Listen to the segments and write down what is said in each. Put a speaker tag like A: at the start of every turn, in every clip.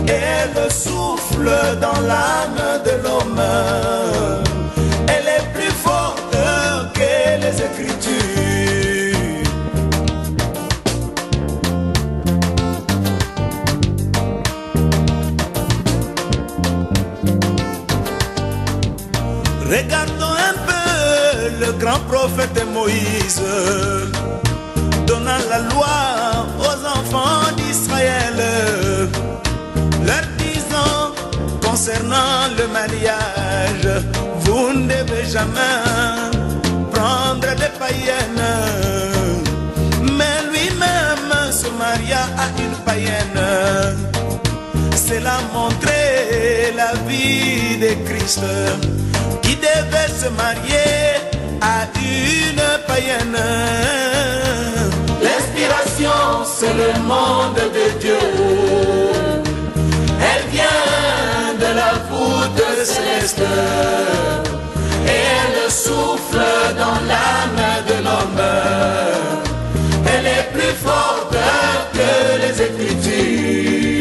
A: et le souffle dans l'âme de l'homme. Elle est plus forte que les Écritures. Regardons un peu le grand prophète Moïse, donnant la loi aux enfants d'Israël, leur disant concernant le mariage, vous ne devez jamais prendre des païennes. Mais lui-même se maria à une païenne. Cela montrait la vie de Christ, qui devait se marier à une païenne. L'inspiration, c'est le monde de Dieu. Elle vient de la voûte céleste et elle souffle dans l'âme de l'homme. Elle est plus forte que les Écritures.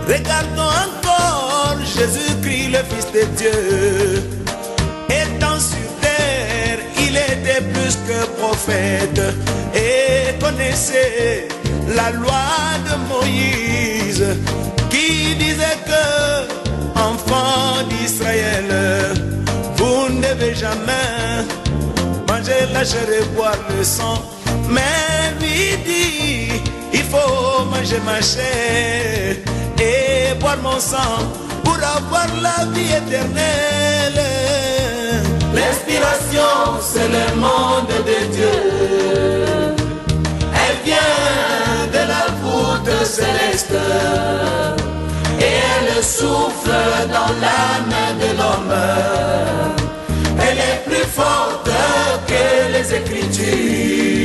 A: Regardons encore Jésus-Christ, le Fils de Dieu. Étant sur terre, il était plus que prophète et connaissait la loi de Moïse, qui disait que, enfants d'Israël, vous ne devez jamais manger la chair et boire le sang. Mais lui dit, il faut manger ma chair et boire mon sang pour avoir la vie éternelle. L'inspiration, c'est le monde de Dieu. Elle vient de la voûte céleste et elle souffle dans l'âme de l'homme. Elle est plus forte que les Écritures.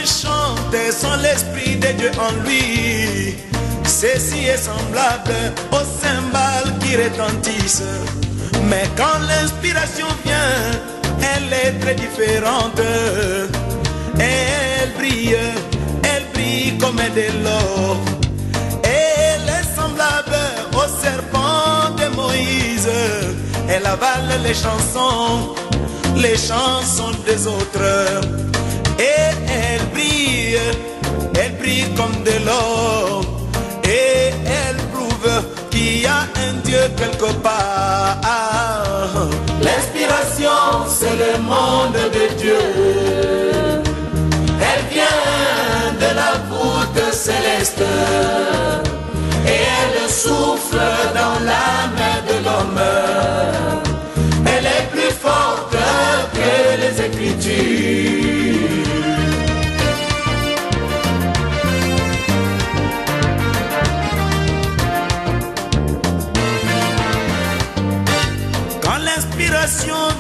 A: Chante sans l'esprit de Dieu en lui, ceci est semblable aux cymbales qui retentissent. Mais quand l'inspiration vient, elle est très différente. Elle brille comme de l'or. Elle est semblable au serpent de Moïse. Elle avale les chansons des autres. Et elle brille comme de l'or. Et elle prouve qu'il y a un Dieu quelque part. L'inspiration, c'est le monde de Dieu. Elle vient de la voûte céleste et elle souffle dans l'âme de l'homme. Elle est plus forte que les Écritures.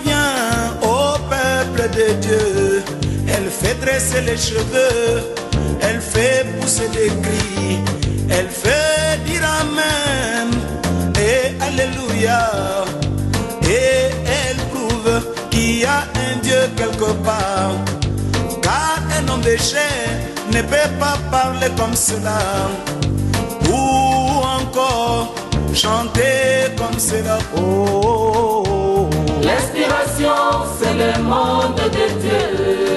A: Vient au peuple de Dieu, elle fait dresser les cheveux, elle fait pousser des cris, elle fait dire Amen et Alléluia. Et elle prouve qu'il y a un Dieu quelque part, car un homme de chair ne peut pas parler comme cela, ou encore chanter comme cela. Oh. L'inspiration, c'est le monde de Dieu.